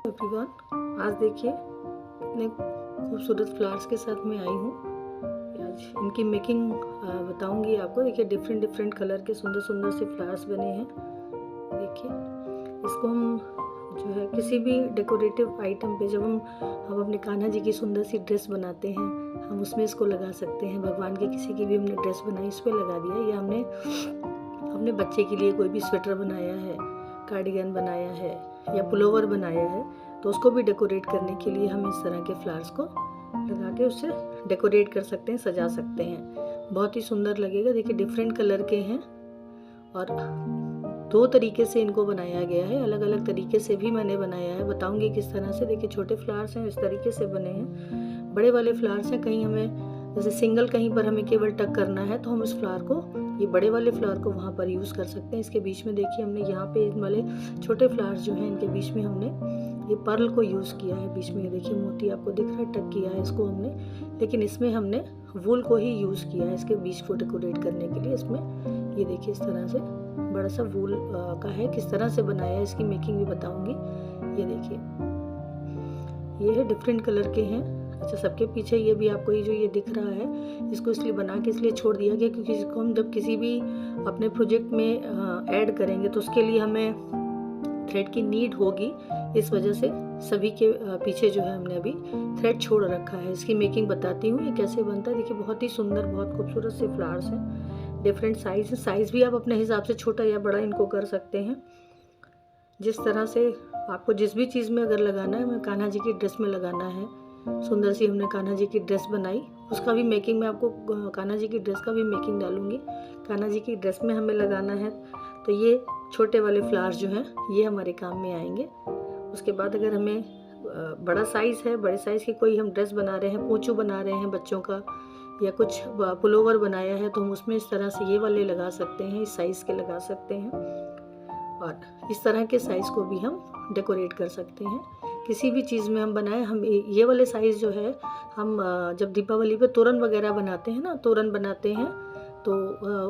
Everyone, आज देखिए कितने खूबसूरत फ्लावर्स के साथ मैं आई हूँ। आज इनकी मेकिंग बताऊंगी आपको। देखिए डिफरेंट डिफरेंट कलर के सुंदर सुंदर से फ्लावर्स बने हैं। देखिए इसको हम जो है किसी भी डेकोरेटिव आइटम पे, जब हम अपने कान्हा जी की सुंदर सी ड्रेस बनाते हैं, हम उसमें इसको लगा सकते हैं। भगवान की किसी की भी हमने ड्रेस बनाई, इस पर लगा दिया। या हमने अपने बच्चे के लिए कोई भी स्वेटर बनाया है, कार्डिगन बनाया है या पुलोवर बनाया है, तो उसको भी डेकोरेट करने के लिए हम इस तरह के फ्लावर्स को लगा के उससे डेकोरेट कर सकते हैं, सजा सकते हैं। बहुत ही सुंदर लगेगा। देखिए डिफरेंट कलर के हैं और दो तरीके से इनको बनाया गया है। अलग अलग तरीके से भी मैंने बनाया है, बताऊंगी किस तरह से। देखिए छोटे फ्लावर्स हैं, इस तरीके से बने हैं। बड़े वाले फ्लावर्स हैं, कहीं हमें जैसे सिंगल कहीं पर हमें केवल टक करना है तो हम इस फ्लावर को, ये बड़े वाले फ्लावर को वहाँ पर यूज़ कर सकते हैं। इसके बीच में देखिए हमने यहाँ पे इन वाले छोटे फ्लावर्स जो हैं, इनके बीच में हमने ये पर्ल को यूज़ किया है। बीच में देखिए मोती आपको दिख रहा है, टक किया है इसको हमने, लेकिन इसमें हमने वूल को ही यूज़ किया है इसके बीच को डेकोरेट करने के लिए। इसमें ये देखिए इस तरह से बड़ा सा वूल का है। किस तरह से बनाया है इसकी मेकिंग भी बताऊंगी। ये देखिए ये है, डिफरेंट कलर के हैं। अच्छा, सबके पीछे ये भी आपको ये जो ये दिख रहा है, इसको इसलिए बना के इसलिए छोड़ दिया गया क्योंकि इसको हम जब किसी भी अपने प्रोजेक्ट में ऐड करेंगे तो उसके लिए हमें थ्रेड की नीड होगी। इस वजह से सभी के पीछे जो है हमने अभी थ्रेड छोड़ रखा है। इसकी मेकिंग बताती हूँ ये कैसे बनता है। देखिए बहुत ही सुंदर, बहुत खूबसूरत से फ्लावर्स हैं। डिफरेंट साइज भी आप अपने हिसाब से छोटा या बड़ा इनको कर सकते हैं। जिस तरह से आपको जिस भी चीज़ में अगर लगाना है, मैं कान्हा जी की ड्रेस में लगाना है, सुंदर सी हमने कान्हा जी की ड्रेस बनाई, उसका भी मेकिंग मैं आपको कान्हा जी की ड्रेस का भी मेकिंग डालूंगी। कान्हा जी की ड्रेस में हमें लगाना है तो ये छोटे वाले फ्लावर्स जो हैं ये हमारे काम में आएंगे। उसके बाद अगर हमें बड़ा साइज़ है, बड़े साइज़ की कोई हम ड्रेस बना रहे हैं, पोंचू बना रहे हैं बच्चों का, या कुछ पुलोवर बनाया है, तो हम उसमें इस तरह से ये वाले लगा सकते हैं, इस साइज़ के लगा सकते हैं। और इस तरह के साइज़ को भी हम डेकोरेट कर सकते हैं। किसी भी चीज़ में हम बनाएं, हम ये वाले साइज़ जो है, हम जब दीपावली पे तोरण वगैरह बनाते हैं ना, तोरण बनाते हैं, तो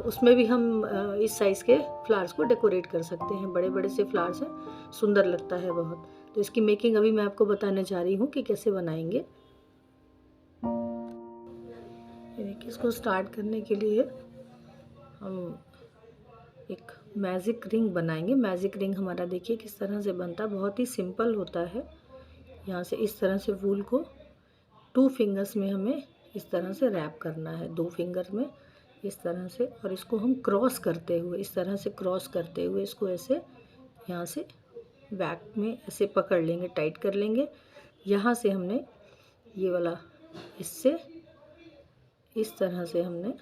उसमें भी हम इस साइज़ के फ्लावर्स को डेकोरेट कर सकते हैं। बड़े बड़े से फ्लावर्स हैं, सुंदर लगता है बहुत। तो इसकी मेकिंग अभी मैं आपको बताने जा रही हूँ कि कैसे बनाएंगे। देखिए इसको स्टार्ट करने के लिए हम एक मैजिक रिंग बनाएंगे। मैजिक रिंग हमारा देखिए किस तरह से बनता है, बहुत ही सिंपल होता है। यहाँ से इस तरह से वूल को 2 फिंगर्स में हमें इस तरह से रैप करना है, 2 फिंगर में इस तरह से, और इसको हम क्रॉस करते हुए, इस तरह से क्रॉस करते हुए इसको ऐसे यहाँ से बैक में ऐसे पकड़ लेंगे, टाइट कर लेंगे। यहाँ से हमने ये वाला, इससे इस तरह से हमने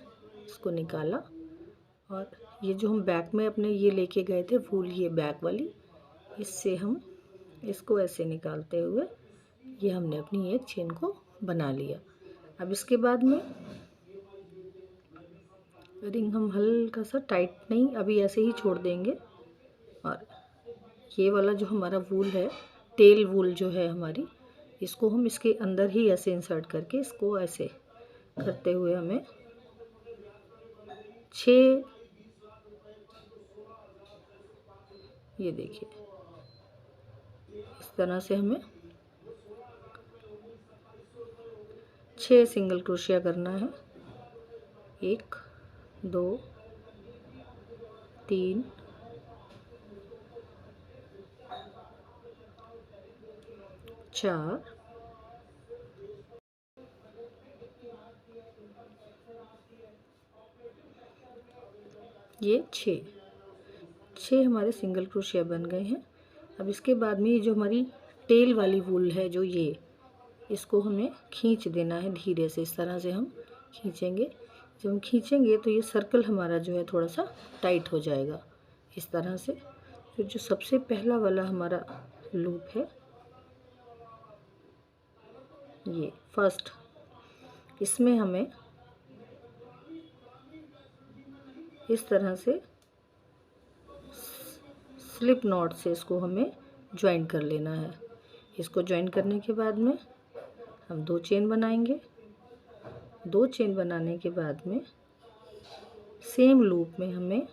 इसको निकाला, और ये जो हम बैक में अपने ये लेके गए थे वूल, ये बैक वाली, इससे हम इसको ऐसे निकालते हुए ये हमने अपनी एक चेन को बना लिया। अब इसके बाद में रिंग हम हल्का सा टाइट नहीं, अभी ऐसे ही छोड़ देंगे। और ये वाला जो हमारा वूल है, टेल वूल जो है हमारी, इसको हम इसके अंदर ही ऐसे इंसर्ट करके इसको ऐसे करते हुए हमें 6, ये देखिए इस तरह से हमें 6 सिंगल क्रोशिया करना है। 1 2 3 4 ये 6 हमारे सिंगल क्रोशिया बन गए हैं। अब इसके बाद में ये जो हमारी टेल वाली वूल है, जो ये, इसको हमें खींच देना है धीरे से। इस तरह से हम खींचेंगे। जब हम खींचेंगे तो ये सर्कल हमारा जो है थोड़ा सा टाइट हो जाएगा इस तरह से। फिर जो सबसे पहला वाला हमारा लूप है, ये फर्स्ट, इसमें हमें इस तरह से स्लिप नॉट से इसको हमें ज्वाइन कर लेना है। इसको ज्वाइन करने के बाद में हम 2 चेन बनाएंगे। 2 चेन बनाने के बाद में सेम लूप में हमें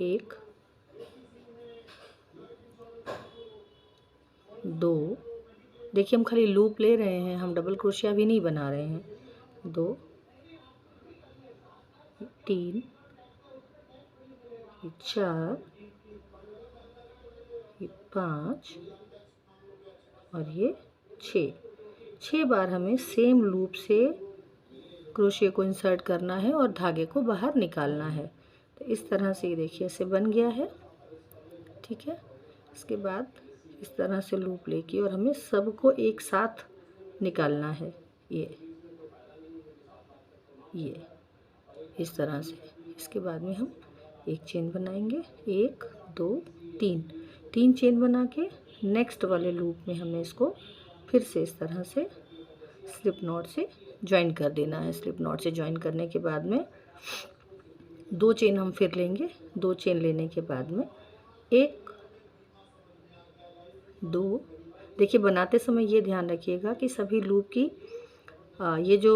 1 2, देखिए हम खाली लूप ले रहे हैं, हम डबल क्रोशिया भी नहीं बना रहे हैं। 2, 3, 4, 5 और ये 6 बार हमें सेम लूप से क्रोशिया को इंसर्ट करना है और धागे को बाहर निकालना है। तो इस तरह से ये देखिए ऐसे बन गया है, ठीक है। इसके बाद इस तरह से लूप लेके और हमें सबको एक साथ निकालना है। ये इस तरह से। इसके बाद में हम एक चेन बनाएंगे, 1 2 3 चेन बना के नेक्स्ट वाले लूप में हमें इसको फिर से इस तरह से स्लिप नॉट से ज्वाइन कर देना है। स्लिप नॉट से ज्वाइन करने के बाद में 2 चेन हम फिर लेंगे। 2 चेन लेने के बाद में 1 2, देखिए बनाते समय ये ध्यान रखिएगा कि सभी लूप की ये जो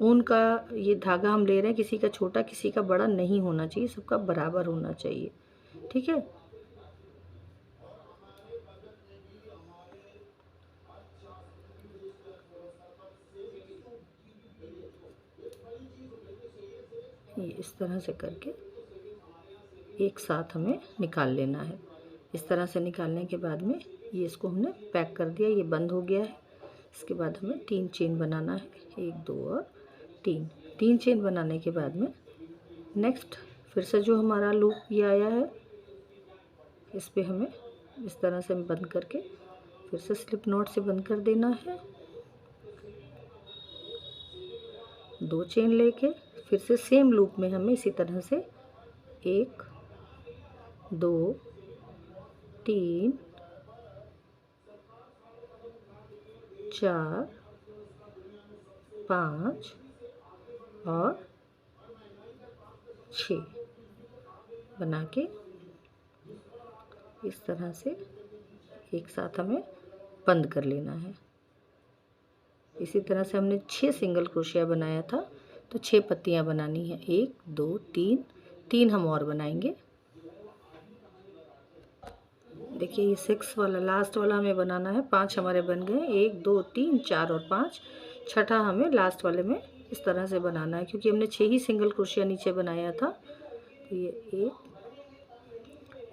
ऊन का ये धागा हम ले रहे हैं, किसी का छोटा किसी का बड़ा नहीं होना चाहिए, सबका बराबर होना चाहिए, ठीक है। ये इस तरह से करके एक साथ हमें निकाल लेना है। इस तरह से निकालने के बाद में ये इसको हमने पैक कर दिया, ये बंद हो गया है। इसके बाद हमें 3 चेन बनाना है, 1 2 और 3 चेन बनाने के बाद में नेक्स्ट फिर से जो हमारा लूप ये आया है, इस पे हमें इस तरह से बंद करके फिर से स्लिप नॉट से बंद कर देना है। 2 चेन लेके फिर से सेम लूप में हमें इसी तरह से 1 2 3 4 5 और 6 बना के इस तरह से एक साथ हमें बंद कर लेना है। इसी तरह से हमने 6 सिंगल क्रोशिया बनाया था, तो 6 पत्तियां बनानी है। 1 2 3 हम और बनाएंगे। देखिए ये 6 वाला लास्ट वाला हमें बनाना है। 5 हमारे बन गए, 1 2 3 4 और 5। छठा हमें लास्ट वाले में इस तरह से बनाना है, क्योंकि हमने 6 ही सिंगल क्रोशिया नीचे बनाया था। तो ये 1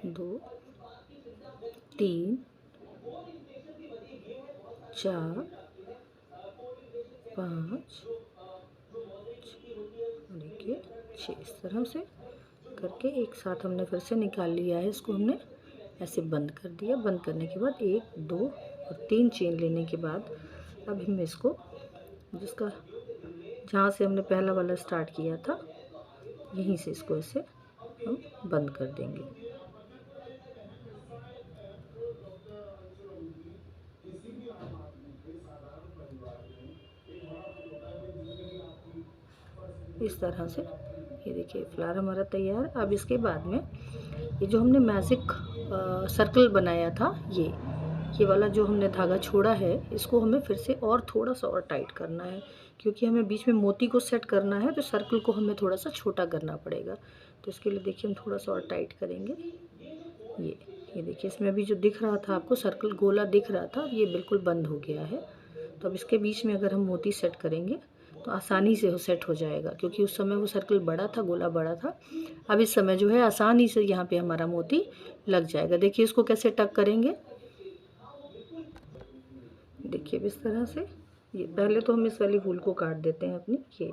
2 3 4 5 देखिए 6 इस तरह से करके एक साथ हमने फिर से निकाल लिया है। इसको हमने ऐसे बंद कर दिया। बंद करने के बाद 1 2 और 3 चेन लेने के बाद अब हम इसको जिसका जहाँ से हमने पहला वाला स्टार्ट किया था यहीं से इसको ऐसे हम बंद कर देंगे। इस तरह से ये देखिए फ्लावर हमारा तैयार। अब इसके बाद में ये जो हमने मैजिक सर्कल बनाया था, ये वाला जो हमने धागा छोड़ा है, इसको हमें फिर से और थोड़ा सा और टाइट करना है, क्योंकि हमें बीच में मोती को सेट करना है, तो सर्कल को हमें थोड़ा सा छोटा करना पड़ेगा। तो इसके लिए देखिए हम थोड़ा सा और टाइट करेंगे। ये देखिए इसमें अभी जो दिख रहा था आपको सर्कल गोला दिख रहा था, ये बिल्कुल बंद हो गया है। तो अब इसके बीच में अगर हम मोती सेट करेंगे तो आसानी से वो सेट हो जाएगा, क्योंकि उस समय वो सर्कल बड़ा था, गोला बड़ा था। अब इस समय जो है आसानी से यहाँ पे हमारा मोती लग जाएगा। देखिए इसको कैसे टक करेंगे, देखिए इस तरह से। ये पहले तो हम इस वाली फूल को काट देते हैं अपनी, ये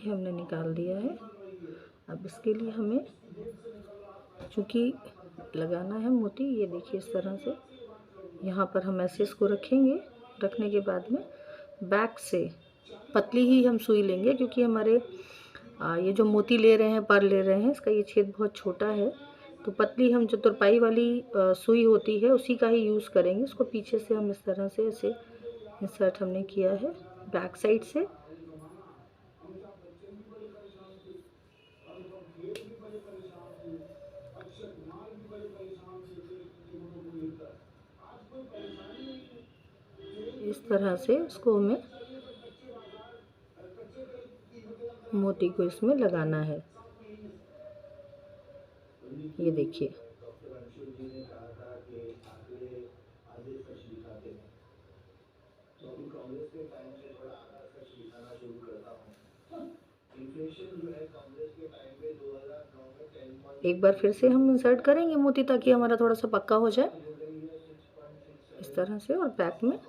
हमने निकाल दिया है। अब इसके लिए हमें चूँकि लगाना है मोती, ये देखिए इस तरह से यहाँ पर हम ऐसे इसको रखेंगे। रखने के बाद में बैक से पतली ही हम सुई लेंगे, क्योंकि हमारे ये जो मोती ले रहे हैं, पर ले रहे हैं, इसका ये छेद बहुत छोटा है। तो पतली हम जो तुरपाई वाली सुई होती है उसी का ही यूज़ करेंगे। इसको पीछे से हम इस तरह से ऐसे इंसर्ट हमने किया है बैक साइड से। इस तरह से इसको हमें मोती को इसमें लगाना है। ये देखिए। एक बार फिर से हम इंसर्ट करेंगे मोती ताकि हमारा थोड़ा सा पक्का हो जाए इस तरह से। और बैक में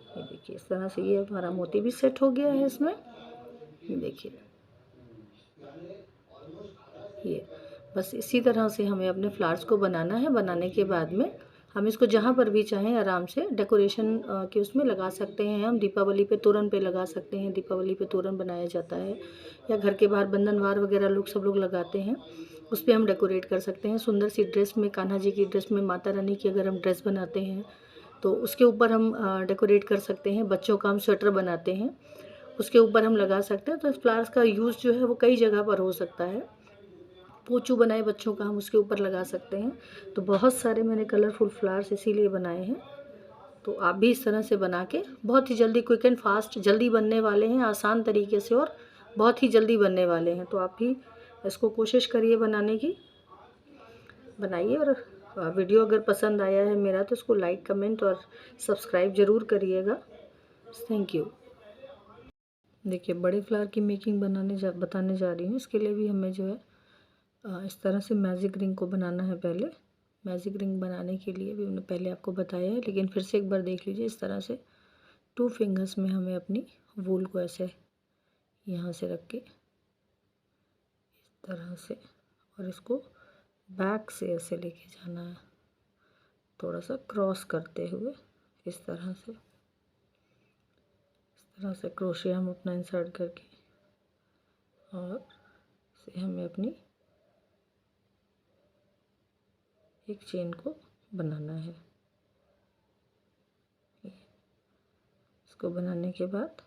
ये देखिए इस तरह से ये हमारा मोती भी सेट हो गया है इसमें। ये देखिए ये बस इसी तरह से हमें अपने फ्लावर्स को बनाना है। बनाने के बाद में हम इसको जहाँ पर भी चाहें आराम से डेकोरेशन के उसमें लगा सकते हैं। हम दीपावली पे तोरण पे लगा सकते हैं, दीपावली पे तोरण बनाया जाता है, या घर के बाहर बंधनवार वगैरह लोग सब लोग लगाते हैं, उस पर हम डेकोरेट कर सकते हैं। सुंदर सी ड्रेस में, कान्हा जी की ड्रेस में, माता रानी की अगर हम ड्रेस बनाते हैं तो उसके ऊपर हम डेकोरेट कर सकते हैं। बच्चों का हम स्वेटर बनाते हैं उसके ऊपर हम लगा सकते हैं। तो इस फ्लावर्स का यूज़ जो है वो कई जगह पर हो सकता है। पोचू बनाए बच्चों का हम उसके ऊपर लगा सकते हैं। तो बहुत सारे मैंने कलरफुल फ्लावर्स इसीलिए बनाए हैं। तो आप भी इस तरह से बना के बहुत ही जल्दी, क्विक एंड फास्ट, जल्दी बनने वाले हैं, आसान तरीके से और बहुत ही जल्दी बनने वाले हैं। तो आप भी इसको कोशिश करिए बनाने की, बनाइए। और वीडियो अगर पसंद आया है मेरा तो इसको लाइक, कमेंट और सब्सक्राइब ज़रूर करिएगा। Thank you. देखिए बड़े फ्लावर की मेकिंग बताने जा रही हूँ। इसके लिए भी हमें जो है इस तरह से मैजिक रिंग को बनाना है। पहले मैजिक रिंग बनाने के लिए भी मैंने पहले आपको बताया है, लेकिन फिर से एक बार देख लीजिए। इस तरह से 2 फिंगर्स में हमें अपनी वूल को ऐसे यहाँ से रख के इस तरह से, और इसको बैक से ऐसे लेके जाना है, थोड़ा सा क्रॉस करते हुए इस तरह से। इस तरह से क्रोशे हम अपना इंसर्ट करके और से हमें अपनी एक चेन को बनाना है। इसको बनाने के बाद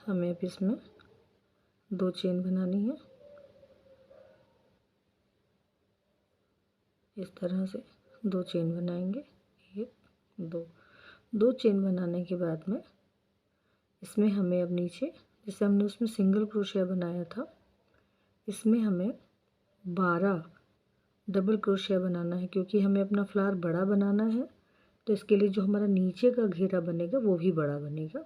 हमें अब इसमें 2 चेन बनानी है। इस तरह से 2 चेन बनाएंगे, 1 2 चेन बनाने के बाद में इसमें हमें अब नीचे, जैसे हमने उसमें सिंगल क्रोशिया बनाया था, इसमें हमें 12 डबल क्रोशिया बनाना है, क्योंकि हमें अपना फ्लावर बड़ा बनाना है। तो इसके लिए जो हमारा नीचे का घेरा बनेगा वो भी बड़ा बनेगा।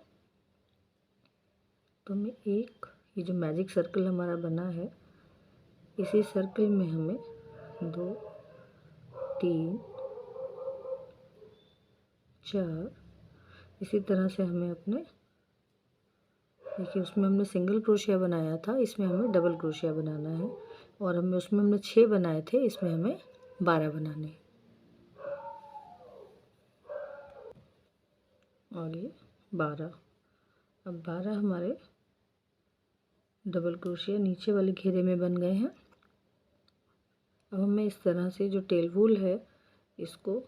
तो हमें एक, ये जो मैजिक सर्कल हमारा बना है, इसी सर्कल में हमें 2 3 4, इसी तरह से हमें अपने, देखिए उसमें हमने सिंगल क्रोशिया बनाया था, इसमें हमें डबल क्रोशिया बनाना है। और उसमें हमने 6 बनाए थे, इसमें हमें 12 बनाने हैं। और ये 12, अब 12 हमारे डबल क्रोशिया नीचे वाले घेरे में बन गए हैं। अब हमें इस तरह से जो टेल वूल है, इसको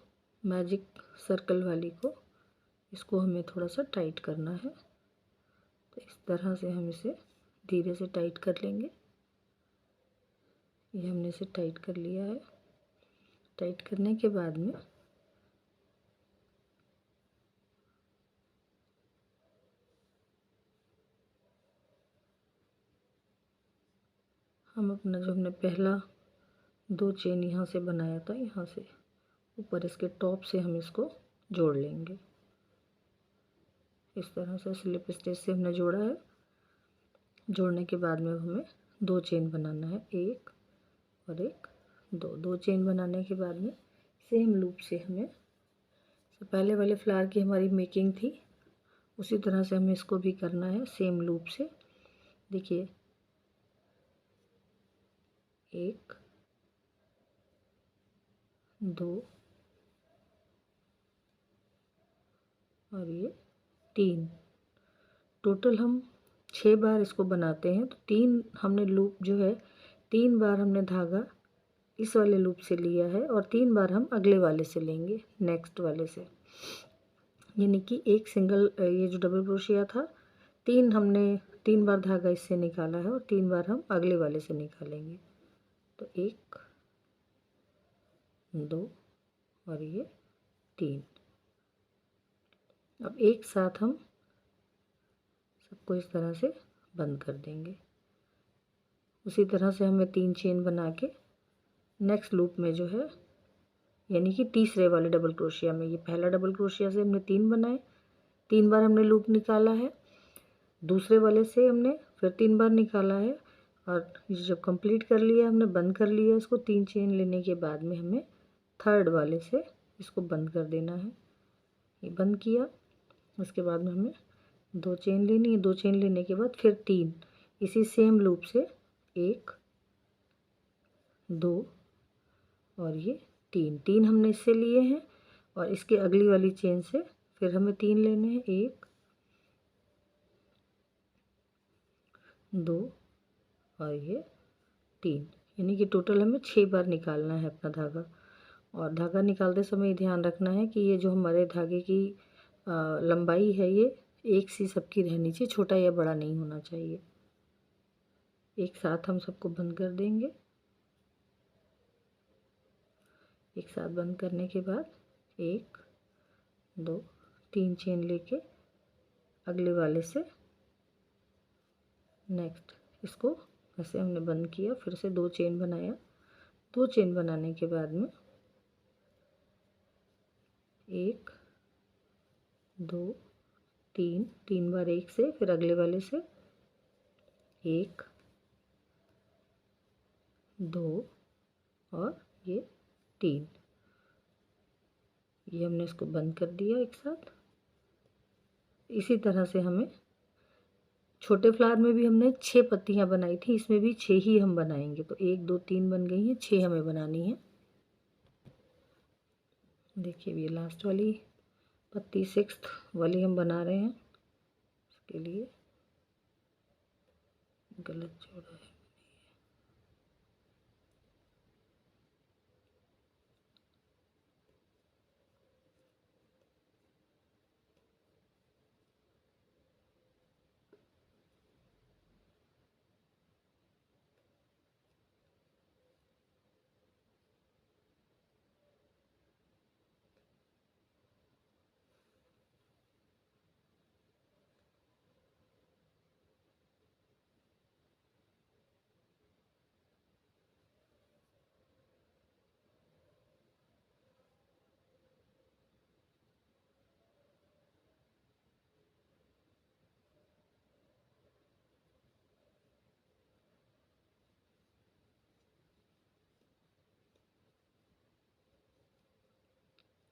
मैजिक सर्कल वाली को, इसको हमें थोड़ा सा टाइट करना है। तो इस तरह से हम इसे धीरे से टाइट कर लेंगे। ये हमने इसे टाइट कर लिया है। टाइट करने के बाद में हम अपना जो हमने पहला 2 चेन यहाँ से बनाया था, यहाँ से ऊपर इसके टॉप से हम इसको जोड़ लेंगे। इस तरह से स्लिप स्टिच से हमने जोड़ा है। जोड़ने के बाद में हमें 2 चेन बनाना है, 1 और 1 2 चेन बनाने के बाद में सेम लूप से हमें, पहले वाले फ्लावर की हमारी मेकिंग थी उसी तरह से हमें इसको भी करना है, सेम लूप से। देखिए 1 2 और ये 3, टोटल हम 6 बार इसको बनाते हैं। तो 3 हमने लूप जो है, 3 बार हमने धागा इस वाले लूप से लिया है और 3 बार हम अगले वाले से लेंगे, नेक्स्ट वाले से। यानी कि एक सिंगल, ये जो डबल क्रोशिया था, 3 बार धागा इससे निकाला है और 3 बार हम अगले वाले से निकालेंगे। तो 1 2 और ये 3। अब एक साथ हम सबको इस तरह से बंद कर देंगे। उसी तरह से हमें 3 चेन बना के नेक्स्ट लूप में जो है, यानी कि तीसरे वाले डबल क्रोशिया में, ये पहला डबल क्रोशिया से हमने 3 बनाए, 3 बार हमने लूप निकाला है, दूसरे वाले से हमने फिर 3 बार निकाला है, और जब कंप्लीट कर लिया हमने, बंद कर लिया इसको, 3 चेन लेने के बाद में हमें थर्ड वाले से इसको बंद कर देना है। ये बंद किया, उसके बाद में हमें 2 चेन लेनी है, 2 चेन लेने के बाद फिर 3 इसी सेम लूप से 1 2 और ये 3 हमने इससे लिए हैं, और इसके अगली वाली चेन से फिर हमें 3 लेने हैं, 1 2 और ये 3, यानी कि टोटल हमें 6 बार निकालना है अपना धागा। और धागा निकालते समय ध्यान रखना है कि ये जो हमारे धागे की लंबाई है ये एक सी सबकी रहनी चाहिए, छोटा या बड़ा नहीं होना चाहिए। एक साथ हम सबको बंद कर देंगे। एक साथ बंद करने के बाद 1 2 3 चेन लेके अगले वाले से नेक्स्ट इसको ऐसे हमने बंद किया, फिर से 2 चेन बनाया, 2 चेन बनाने के बाद में 1 2 3 बार एक से, फिर अगले वाले से 1 2 और ये 3, ये हमने इसको बंद कर दिया एक साथ। इसी तरह से हमें छोटे फ्लावर में भी हमने 6 पत्तियां बनाई थी, इसमें भी 6 ही हम बनाएंगे, तो 1 2 3 बन गई हैं, 6 हमें बनानी है। देखिए ये लास्ट वाली पत्ती 6th वाली हम बना रहे हैं, इसके लिए गलत जोड़ा है।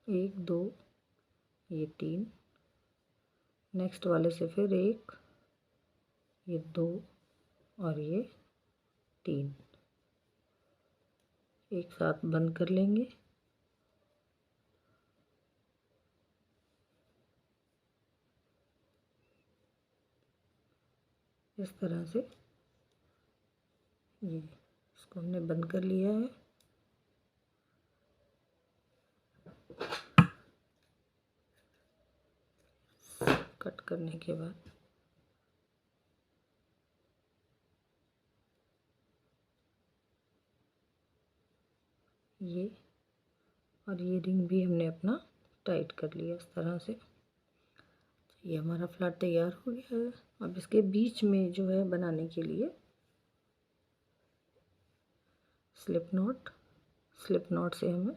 एक 2 ये 3, नेक्स्ट वाले से फिर 1 ये 2 और ये 3, एक साथ बंद कर लेंगे। इस तरह से ये इसको हमने बंद कर लिया है। कट करने के बाद ये और ये रिंग भी हमने अपना टाइट कर लिया इस तरह से। ये हमारा फ्लावर तैयार हो गया है। अब इसके बीच में जो है बनाने के लिए स्लिप नॉट से हमें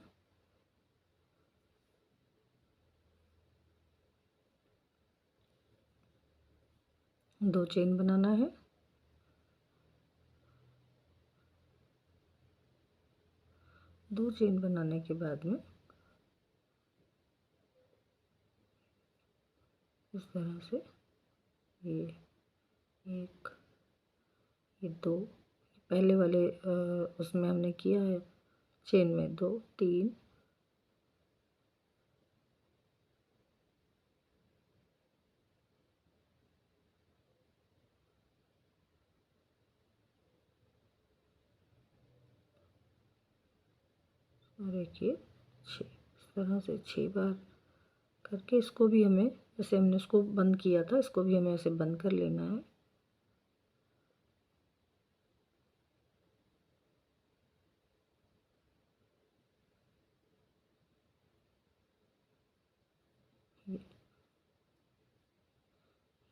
दो चेन बनाना है। दो चेन बनाने के बाद में इस तरह से ये एक ये दो, पहले वाले उसमें हमने किया है चेन में 2 3 और एक ये 6, इस तरह से 6 बार करके इसको भी हमें, जैसे हमने इसको बंद किया था, इसको भी हमें ऐसे बंद कर लेना है।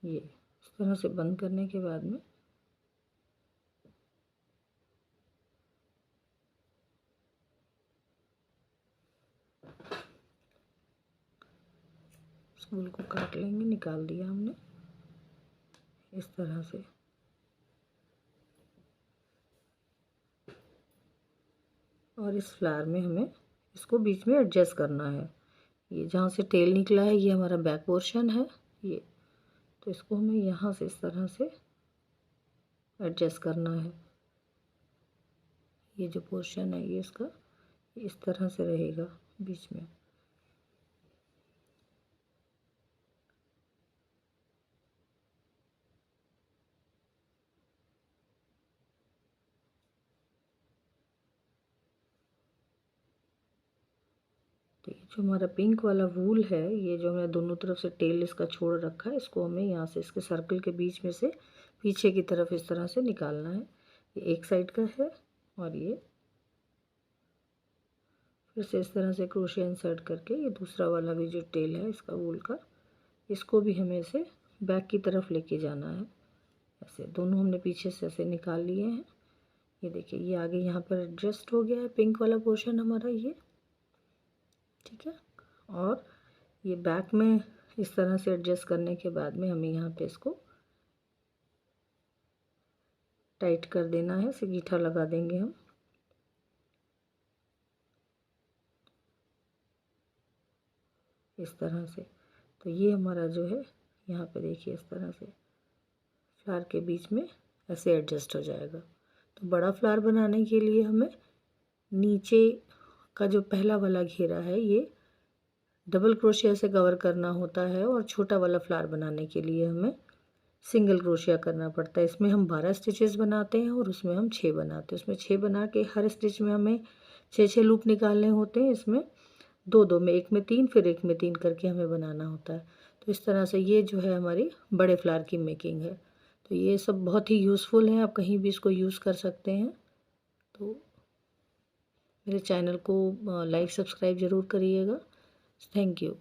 ये इस तरह से बंद करने के बाद में इस फूल को काट लेंगे। निकाल दिया हमने इस तरह से। और इस फ्लावर में हमें इसको बीच में एडजस्ट करना है। ये जहाँ से टेल निकला है ये हमारा बैक पोर्शन है ये, तो इसको हमें यहाँ से इस तरह से एडजस्ट करना है। ये जो पोर्शन है ये इसका इस तरह से रहेगा बीच में। तो ये जो हमारा पिंक वाला वूल है, ये जो हमने दोनों तरफ से टेल इसका छोड़ रखा है, इसको हमें यहाँ से इसके सर्कल के बीच में से पीछे की तरफ इस तरह से निकालना है। ये एक साइड का है और ये फिर से इस तरह से क्रोशिया इंसर्ट करके ये दूसरा वाला भी जो टेल है इसका वूल का, इसको भी हमें इसे बैक की तरफ लेके जाना है। ऐसे दोनों हमने पीछे से ऐसे निकाल लिए हैं। ये देखिए ये आगे यहाँ पर एडजस्ट हो गया है पिंक वाला पोर्शन हमारा ये, ठीक है। और ये बैक में इस तरह से एडजस्ट करने के बाद में हमें यहाँ पे इसको टाइट कर देना है, इसे गीठा लगा देंगे हम। इस तरह से तो ये हमारा जो है यहाँ पे देखिए इस तरह से फ्लावर के बीच में ऐसे एडजस्ट हो जाएगा। तो बड़ा फ्लावर बनाने के लिए हमें नीचे का जो पहला वाला घेरा है ये डबल क्रोशिया से कवर करना होता है, और छोटा वाला फ्लावर बनाने के लिए हमें सिंगल क्रोशिया करना पड़ता है। इसमें हम 12 स्टिचेस बनाते हैं और उसमें हम 6 बनाते हैं। उसमें 6 बना के हर स्टिच में हमें 6 लूप निकालने होते हैं। इसमें 2 में, एक में 3, फिर एक में 3 करके हमें बनाना होता है। तो इस तरह से ये जो है हमारी बड़े फ्लावर की मेकिंग है। तो ये सब बहुत ही यूज़फुल है, आप कहीं भी इसको यूज़ कर सकते हैं। तो मेरे चैनल को लाइक सब्सक्राइब ज़रूर करिएगा। Thank you.